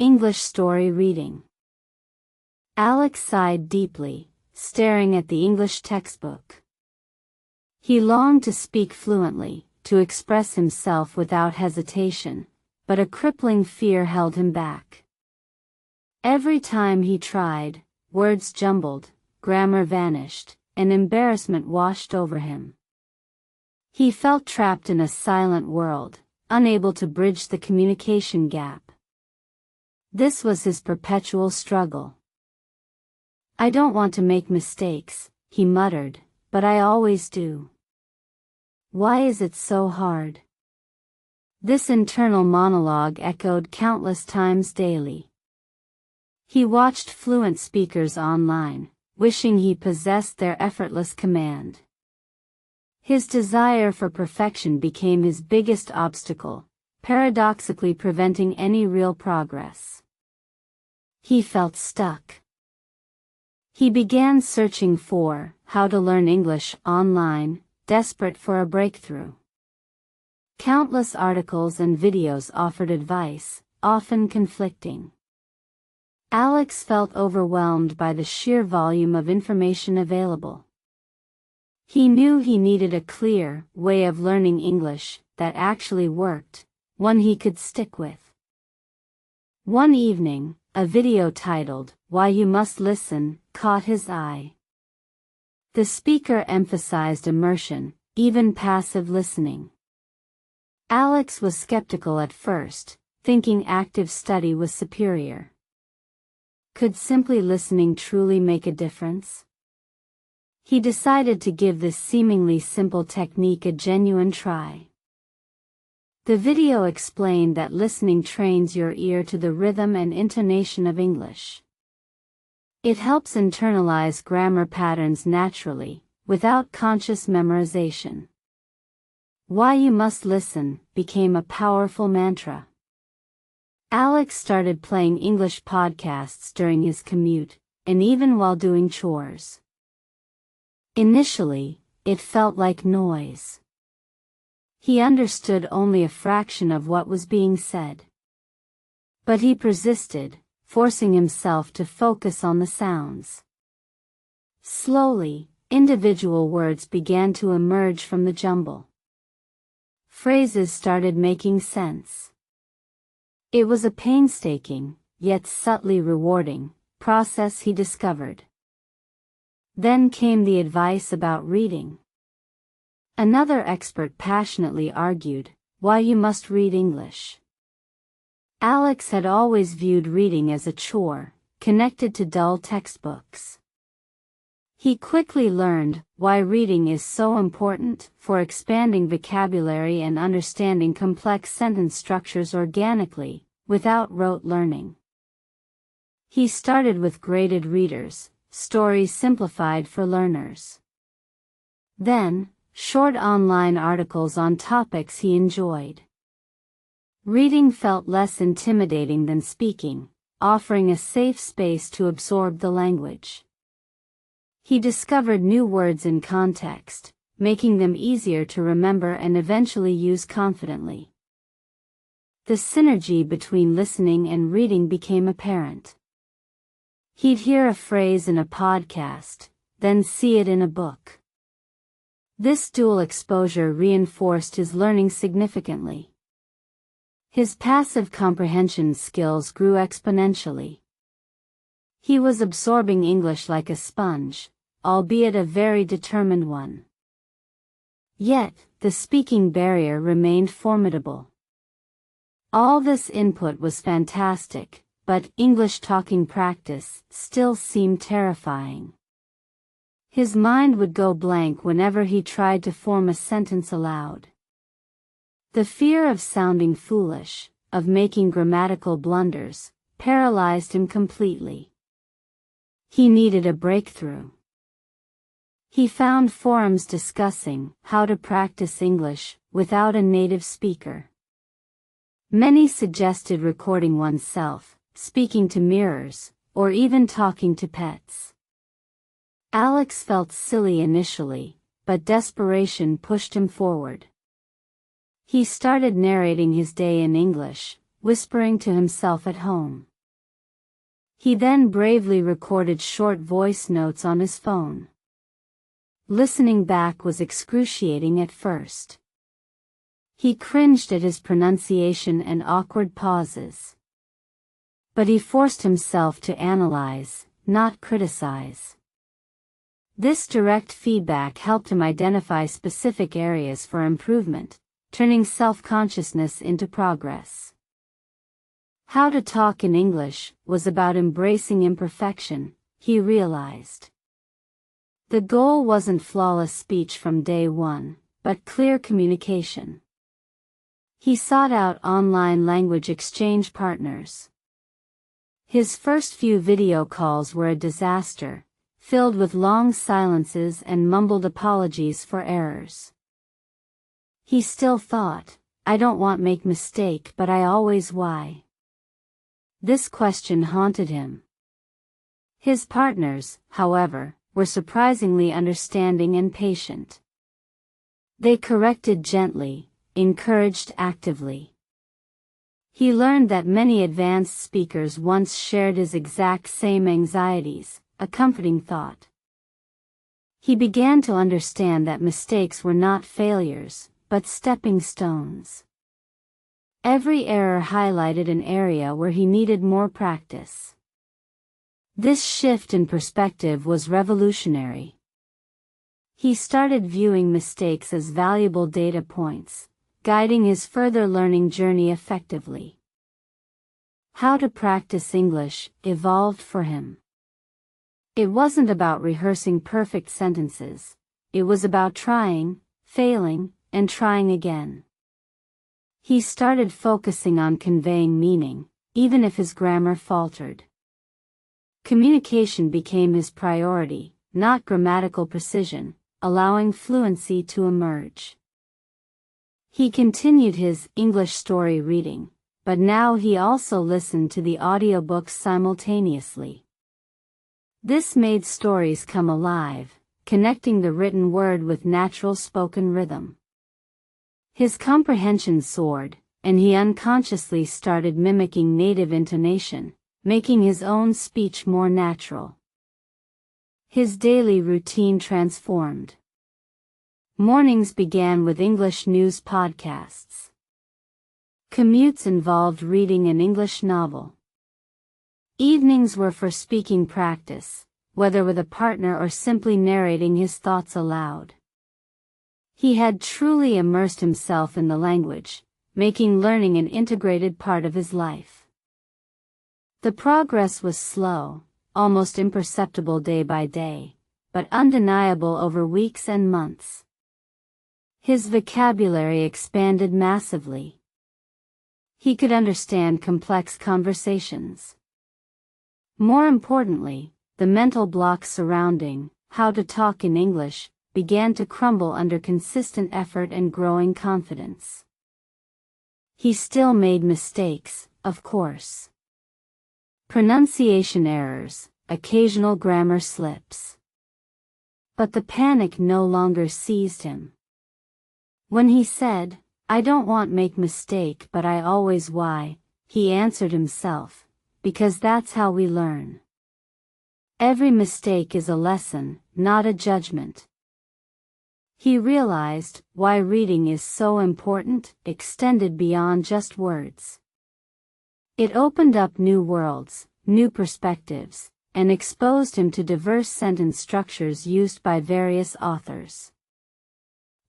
English story reading. Alex sighed deeply, staring at the English textbook. He longed to speak fluently, to express himself without hesitation, but a crippling fear held him back. Every time he tried, words jumbled, grammar vanished, and embarrassment washed over him. He felt trapped in a silent world, unable to bridge the communication gap. This was his perpetual struggle. "I don't want to make mistakes," he muttered, "but I always do. Why is it so hard?" This internal monologue echoed countless times daily. He watched fluent speakers online, wishing he possessed their effortless command. His desire for perfection became his biggest obstacle, paradoxically preventing any real progress. He felt stuck. He began searching for how to learn English online, desperate for a breakthrough. Countless articles and videos offered advice, often conflicting. Alex felt overwhelmed by the sheer volume of information available. He knew he needed a clear way of learning English that actually worked, one he could stick with. One evening, a video titled, "Why You Must Listen," caught his eye. The speaker emphasized immersion, even passive listening. Alex was skeptical at first, thinking active study was superior. Could simply listening truly make a difference? He decided to give this seemingly simple technique a genuine try. The video explained that listening trains your ear to the rhythm and intonation of English. It helps internalize grammar patterns naturally, without conscious memorization. "Why You Must Listen" became a powerful mantra. Alex started playing English podcasts during his commute, and even while doing chores. Initially, it felt like noise. He understood only a fraction of what was being said. But he persisted, forcing himself to focus on the sounds. Slowly, individual words began to emerge from the jumble. Phrases started making sense. It was a painstaking, yet subtly rewarding, process he discovered. Then came the advice about reading. Another expert passionately argued, "Why you must read English." Alex had always viewed reading as a chore, connected to dull textbooks. He quickly learned why reading is so important for expanding vocabulary and understanding complex sentence structures organically, without rote learning. He started with graded readers, stories simplified for learners. Then, short online articles on topics he enjoyed. Reading felt less intimidating than speaking, offering a safe space to absorb the language. He discovered new words in context, making them easier to remember and eventually use confidently. The synergy between listening and reading became apparent. He'd hear a phrase in a podcast, then see it in a book. This dual exposure reinforced his learning significantly. His passive comprehension skills grew exponentially. He was absorbing English like a sponge, albeit a very determined one. Yet, the speaking barrier remained formidable. All this input was fantastic, but English talking practice still seemed terrifying. His mind would go blank whenever he tried to form a sentence aloud. The fear of sounding foolish, of making grammatical blunders, paralyzed him completely. He needed a breakthrough. He found forums discussing how to practice English without a native speaker. Many suggested recording oneself, speaking to mirrors, or even talking to pets. Alex felt silly initially, but desperation pushed him forward. He started narrating his day in English, whispering to himself at home. He then bravely recorded short voice notes on his phone. Listening back was excruciating at first. He cringed at his pronunciation and awkward pauses. But he forced himself to analyze, not criticize. This direct feedback helped him identify specific areas for improvement, turning self-consciousness into progress. How to talk in English was about embracing imperfection, he realized. The goal wasn't flawless speech from day one, but clear communication. He sought out online language exchange partners. His first few video calls were a disaster, filled with long silences and mumbled apologies for errors. He still thought, I don't want make mistake but I always why. This question haunted him. His partners, however, were surprisingly understanding and patient. They corrected gently, encouraged actively. He learned that many advanced speakers once shared his exact same anxieties, a comforting thought. He began to understand that mistakes were not failures, but stepping stones. Every error highlighted an area where he needed more practice. This shift in perspective was revolutionary. He started viewing mistakes as valuable data points, guiding his further learning journey effectively. How to practice English evolved for him. It wasn't about rehearsing perfect sentences, it was about trying, failing, and trying again. He started focusing on conveying meaning, even if his grammar faltered. Communication became his priority, not grammatical precision, allowing fluency to emerge. He continued his English story reading, but now he also listened to the audiobooks simultaneously. This made stories come alive, connecting the written word with natural spoken rhythm. His comprehension soared, and he unconsciously started mimicking native intonation, making his own speech more natural. His daily routine transformed. Mornings began with English news podcasts. Commutes involved reading an English novel. Evenings were for speaking practice, whether with a partner or simply narrating his thoughts aloud. He had truly immersed himself in the language, making learning an integrated part of his life. The progress was slow, almost imperceptible day by day, but undeniable over weeks and months. His vocabulary expanded massively. He could understand complex conversations. More importantly, the mental blocks surrounding how to talk in English began to crumble under consistent effort and growing confidence. He still made mistakes, of course. Pronunciation errors, occasional grammar slips. But the panic no longer seized him. When he said, I don't want make mistake but I always why, he answered himself, because that's how we learn. Every mistake is a lesson, not a judgment. He realized why reading is so important, extended beyond just words. It opened up new worlds, new perspectives, and exposed him to diverse sentence structures used by various authors.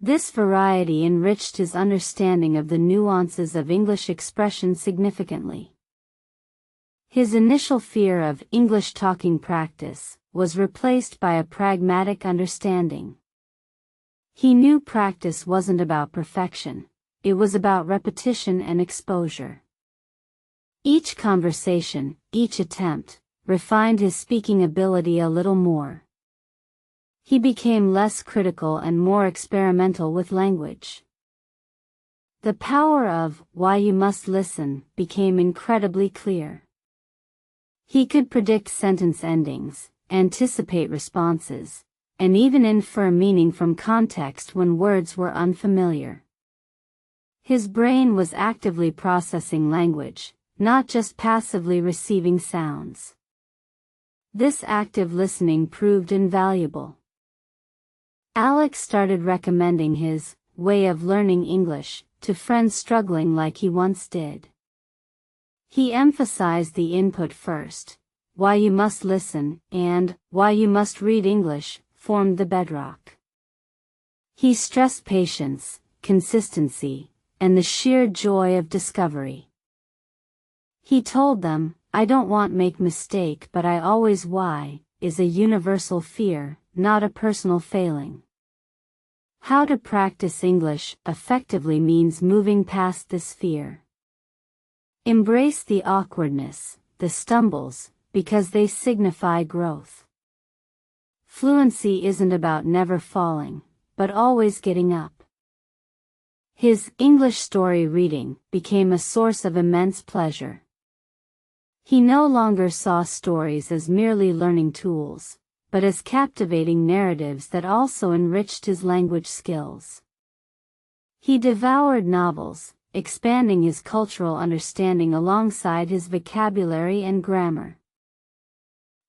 This variety enriched his understanding of the nuances of English expression significantly. His initial fear of English talking practice was replaced by a pragmatic understanding. He knew practice wasn't about perfection, it was about repetition and exposure. Each conversation, each attempt, refined his speaking ability a little more. He became less critical and more experimental with language. The power of why you must listen became incredibly clear. He could predict sentence endings, anticipate responses, and even infer meaning from context when words were unfamiliar. His brain was actively processing language, not just passively receiving sounds. This active listening proved invaluable. Alex started recommending his way of learning English to friends struggling like he once did. He emphasized the input first. Why you must listen and why you must read English formed the bedrock. He stressed patience, consistency, and the sheer joy of discovery. He told them, "I don't want make mistake but I always why," is a universal fear, not a personal failing. How to practice English effectively means moving past this fear. Embrace the awkwardness, the stumbles, because they signify growth. Fluency isn't about never falling, but always getting up. His English story reading became a source of immense pleasure. He no longer saw stories as merely learning tools, but as captivating narratives that also enriched his language skills. He devoured novels, expanding his cultural understanding alongside his vocabulary and grammar.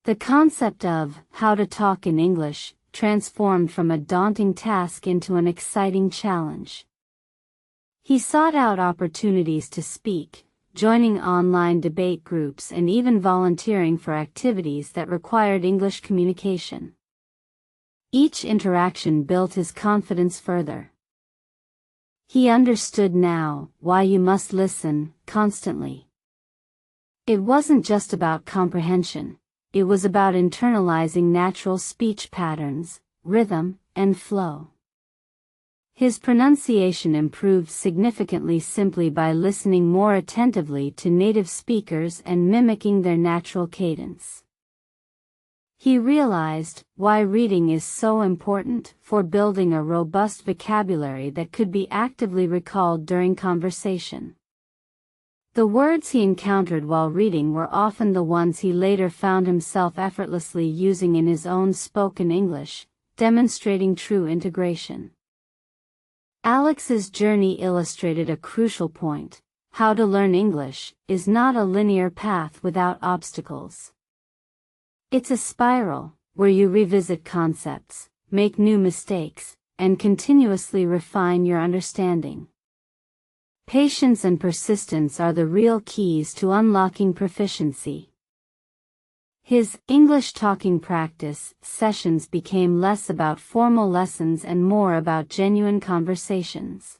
The concept of how to talk in English transformed from a daunting task into an exciting challenge. He sought out opportunities to speak, joining online debate groups and even volunteering for activities that required English communication. Each interaction built his confidence further. He understood now why you must listen constantly. It wasn't just about comprehension, it was about internalizing natural speech patterns, rhythm, and flow. His pronunciation improved significantly simply by listening more attentively to native speakers and mimicking their natural cadence. He realized why reading is so important for building a robust vocabulary that could be actively recalled during conversation. The words he encountered while reading were often the ones he later found himself effortlessly using in his own spoken English, demonstrating true integration. Alex's journey illustrated a crucial point: how to learn English is not a linear path without obstacles. It's a spiral, where you revisit concepts, make new mistakes, and continuously refine your understanding. Patience and persistence are the real keys to unlocking proficiency. His English talking practice sessions became less about formal lessons and more about genuine conversations.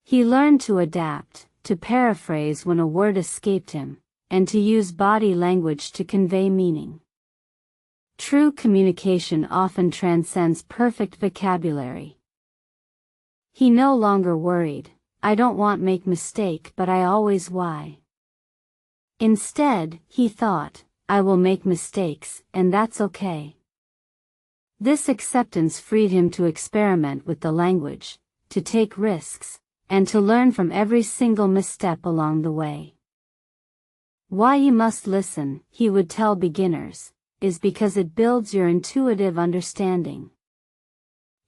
He learned to adapt, to paraphrase when a word escaped him, and to use body language to convey meaning. True communication often transcends perfect vocabulary. He no longer worried, "I don't want make mistake but I always why." Instead, he thought, "I will make mistakes, and that's okay." This acceptance freed him to experiment with the language, to take risks, and to learn from every single misstep along the way. Why you must listen, he would tell beginners, is because it builds your intuitive understanding.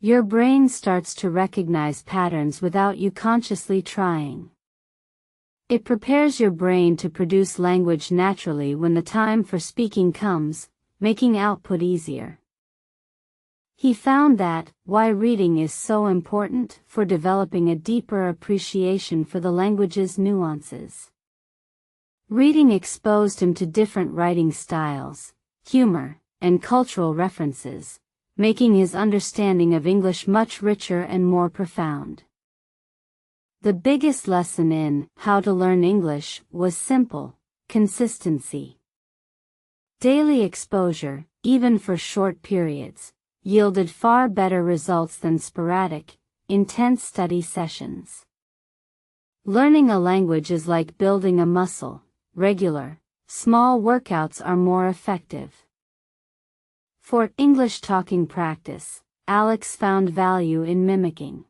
Your brain starts to recognize patterns without you consciously trying. It prepares your brain to produce language naturally when the time for speaking comes, making output easier. He found that why reading is so important for developing a deeper appreciation for the language's nuances. Reading exposed him to different writing styles, humor, and cultural references, making his understanding of English much richer and more profound. The biggest lesson in how to learn English was simple: consistency. Daily exposure, even for short periods, yielded far better results than sporadic, intense study sessions. Learning a language is like building a muscle. Regular, small workouts are more effective. For English talking practice, Alex found value in mimicking.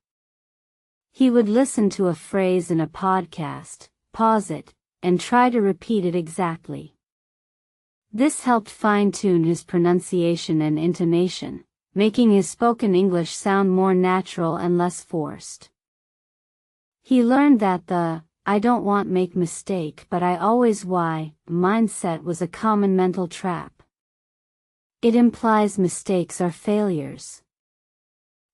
He would listen to a phrase in a podcast, pause it, and try to repeat it exactly. This helped fine-tune his pronunciation and intonation, making his spoken English sound more natural and less forced. He learned that the "I don't want make mistake but I always why" mindset was a common mental trap. It implies mistakes are failures.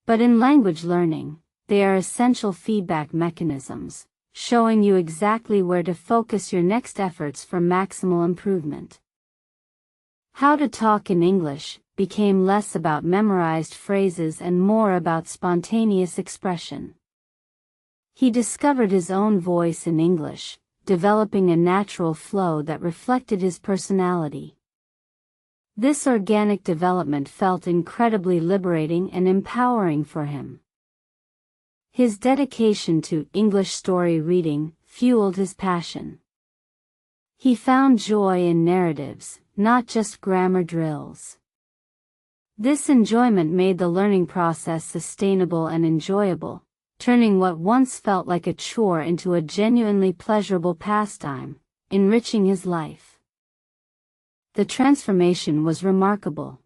But in language learning, they are essential feedback mechanisms, showing you exactly where to focus your next efforts for maximal improvement. How to talk in English became less about memorized phrases and more about spontaneous expression. He discovered his own voice in English, developing a natural flow that reflected his personality. This organic development felt incredibly liberating and empowering for him. His dedication to English story reading fueled his passion. He found joy in narratives, not just grammar drills. This enjoyment made the learning process sustainable and enjoyable, turning what once felt like a chore into a genuinely pleasurable pastime, enriching his life. The transformation was remarkable.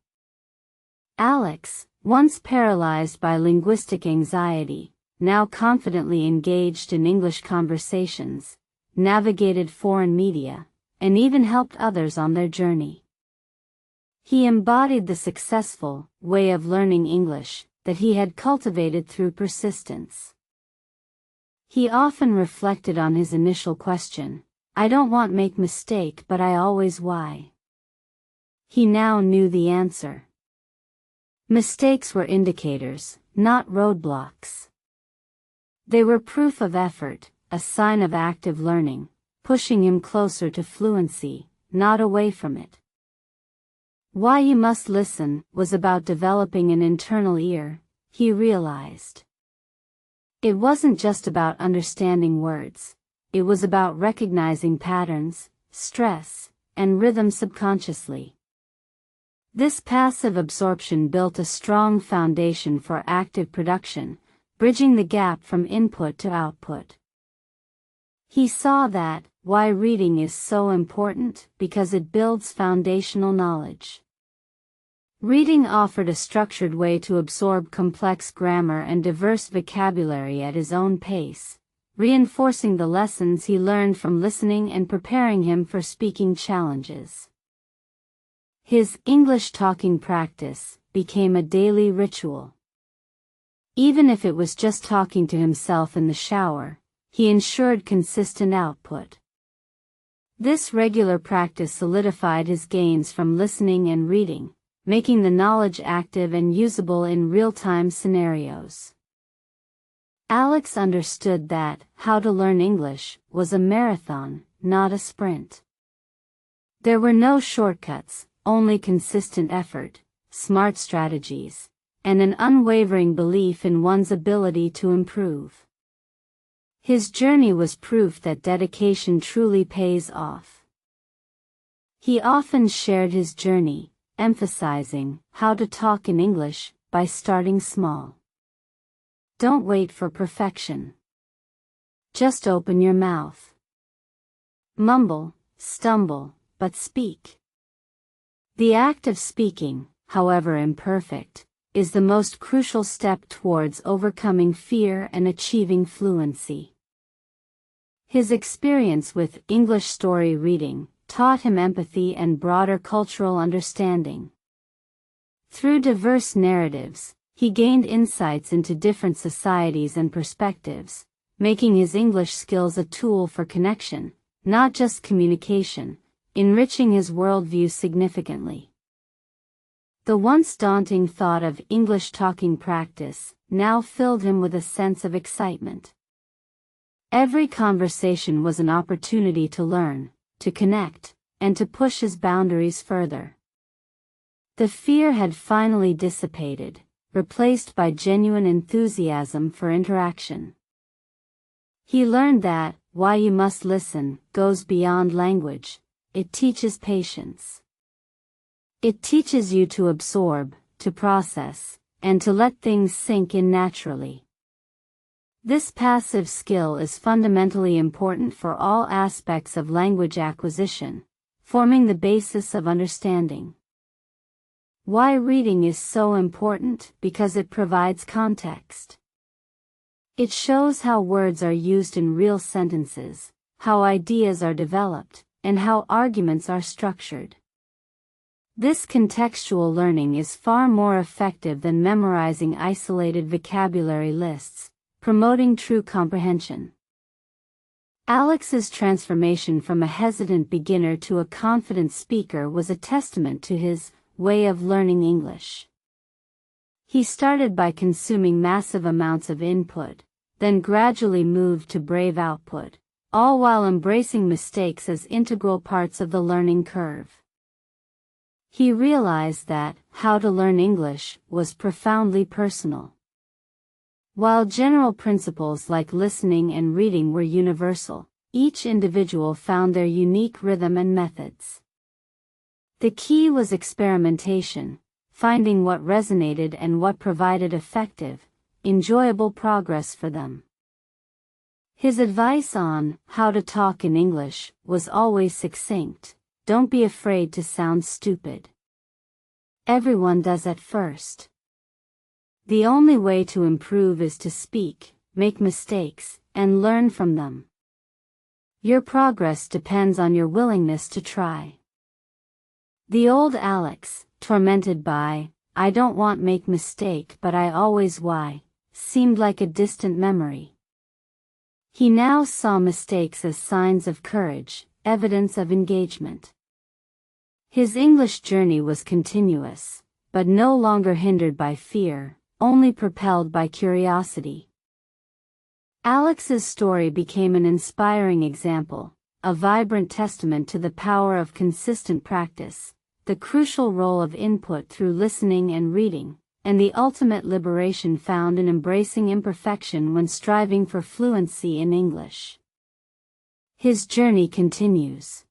Alex, once paralyzed by linguistic anxiety, now confidently engaged in English conversations, navigated foreign media, and even helped others on their journey. He embodied the successful way of learning English that he had cultivated through persistence. He often reflected on his initial question, "I don't want make mistake but I always why." He now knew the answer. Mistakes were indicators, not roadblocks. They were proof of effort, a sign of active learning, pushing him closer to fluency, not away from it. Why You Must Listen was about developing an internal ear, he realized. It wasn't just about understanding words, it was about recognizing patterns, stress, and rhythm subconsciously. This passive absorption built a strong foundation for active production, bridging the gap from input to output. He saw that, why reading is so important, because it builds foundational knowledge. Reading offered a structured way to absorb complex grammar and diverse vocabulary at his own pace, reinforcing the lessons he learned from listening and preparing him for speaking challenges. His English talking practice became a daily ritual. Even if it was just talking to himself in the shower, he ensured consistent output. This regular practice solidified his gains from listening and reading, making the knowledge active and usable in real-time scenarios. Alex understood that how to learn English was a marathon, not a sprint. There were no shortcuts, only consistent effort, smart strategies, and an unwavering belief in one's ability to improve. His journey was proof that dedication truly pays off. He often shared his journey, emphasizing how to talk in English by starting small. Don't wait for perfection. Just open your mouth. Mumble, stumble, but speak. The act of speaking, however imperfect, is the most crucial step towards overcoming fear and achieving fluency. His experience with English story reading taught him empathy and broader cultural understanding. Through diverse narratives, he gained insights into different societies and perspectives, making his English skills a tool for connection, not just communication, enriching his worldview significantly. The once daunting thought of English talking practice now filled him with a sense of excitement. Every conversation was an opportunity to learn, to connect, and to push his boundaries further. The fear had finally dissipated, replaced by genuine enthusiasm for interaction. He learned that, why you must listen, goes beyond language. It teaches patience. It teaches you to absorb, to process, and to let things sink in naturally. This passive skill is fundamentally important for all aspects of language acquisition, forming the basis of understanding. Why reading is so important? Because it provides context. It shows how words are used in real sentences, how ideas are developed, and how arguments are structured. This contextual learning is far more effective than memorizing isolated vocabulary lists, promoting true comprehension. Alex's transformation from a hesitant beginner to a confident speaker was a testament to his way of learning English. He started by consuming massive amounts of input, then gradually moved to brave output, all while embracing mistakes as integral parts of the learning curve. He realized that how to learn English was profoundly personal. While general principles like listening and reading were universal, each individual found their unique rhythm and methods. The key was experimentation, finding what resonated and what provided effective, enjoyable progress for them. His advice on how to talk in English was always succinct: don't be afraid to sound stupid. Everyone does at first. The only way to improve is to speak, make mistakes, and learn from them. Your progress depends on your willingness to try. The old Alex, tormented by, "I don't want make mistake but I always why," seemed like a distant memory. He now saw mistakes as signs of courage, evidence of engagement. His English journey was continuous, but no longer hindered by fear, only propelled by curiosity. Alex's story became an inspiring example, a vibrant testament to the power of consistent practice, the crucial role of input through listening and reading, and the ultimate liberation found in embracing imperfection when striving for fluency in English. His journey continues.